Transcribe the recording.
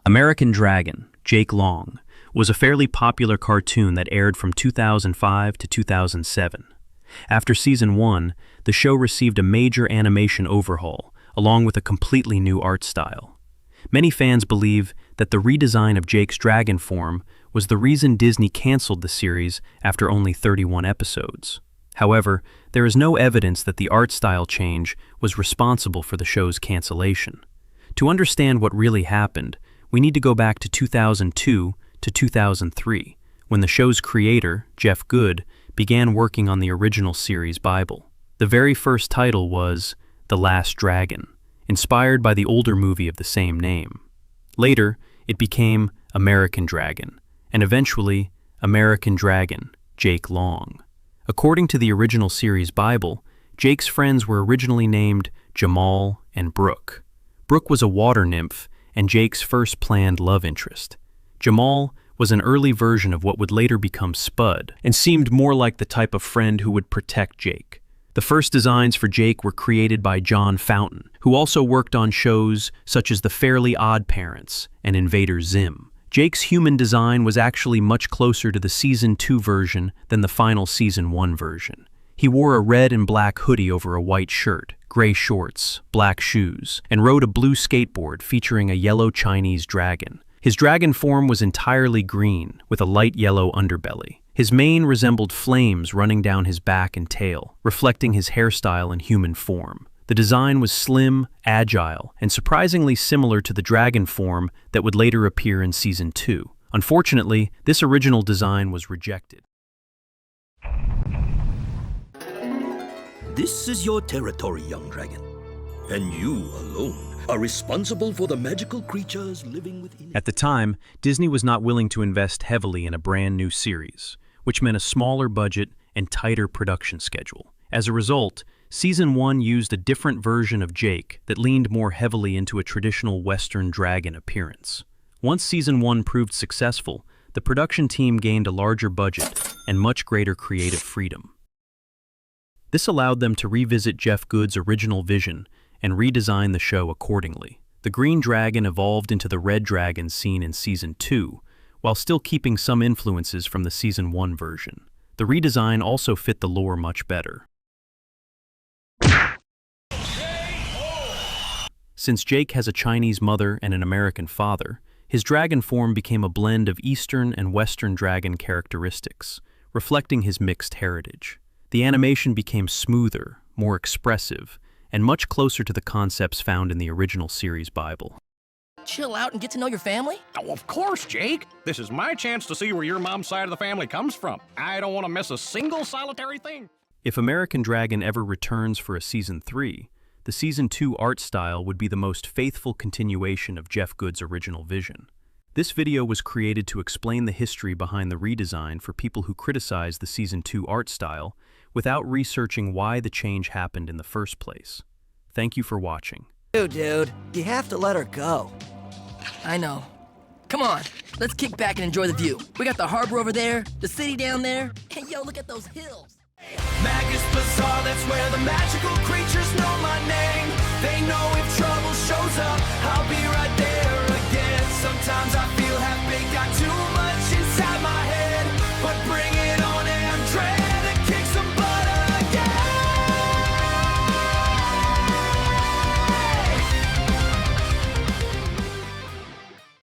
American Dragon, Jake Long, was a fairly popular cartoon that aired from 2005 to 2007. After Season 1, the show received a major animation overhaul, along with a completely new art style. Many fans believe that the redesign of Jake's dragon form was the reason Disney canceled the series after only 31 episodes. However, there is no evidence that the art style change was responsible for the show's cancellation. To understand what really happened, we need to go back to 2002 to 2003, when the show's creator, Jeff Good, began working on the original series Bible. The very first title was The Last Dragon, inspired by the older movie of the same name. Later, it became American Dragon, and eventually American Dragon, Jake Long. According to the original series Bible, Jake's friends were originally named Jamal and Brooke. Brooke was a water nymph and Jake's first planned love interest. Jamal was an early version of what would later become Spud, and seemed more like the type of friend who would protect Jake. The first designs for Jake were created by John Fountain, who also worked on shows such as The Fairly Odd Parents and Invader Zim. Jake's human design was actually much closer to the Season 2 version than the final Season 1 version. He wore a red and black hoodie over a white shirt, gray shorts, black shoes, and rode a blue skateboard featuring a yellow Chinese dragon. His dragon form was entirely green, with a light yellow underbelly. His mane resembled flames running down his back and tail, reflecting his hairstyle and human form. The design was slim, agile, and surprisingly similar to the dragon form that would later appear in Season 2. Unfortunately, this original design was rejected. This is your territory, young dragon, and you alone are responsible for the magical creatures living within it. At the time, Disney was not willing to invest heavily in a brand new series, which meant a smaller budget and tighter production schedule. As a result, Season 1 used a different version of Jake that leaned more heavily into a traditional Western dragon appearance. Once Season 1 proved successful, the production team gained a larger budget and much greater creative freedom. This allowed them to revisit Jeff Good's original vision and redesign the show accordingly. The green dragon evolved into the red dragon seen in Season 2, while still keeping some influences from the Season 1 version. The redesign also fit the lore much better. Since Jake has a Chinese mother and an American father, his dragon form became a blend of Eastern and Western dragon characteristics, reflecting his mixed heritage. The animation became smoother, more expressive, and much closer to the concepts found in the original series Bible. Chill out and get to know your family? Oh, of course, Jake. This is my chance to see where your mom's side of the family comes from. I don't want to miss a single solitary thing. If American Dragon ever returns for a Season 3, the Season 2 art style would be the most faithful continuation of Jeff Good's original vision. This video was created to explain the history behind the redesign for people who criticize the Season 2 art style without researching why the change happened in the first place. Thank you for watching. Dude, you have to let her go. I know. Come on, let's kick back and enjoy the view. We got the harbor over there, the city down there, and yo, look at those hills. Magus Bazaar, that's where the magical creatures know my name. They know if trouble shows up, I'll be right there.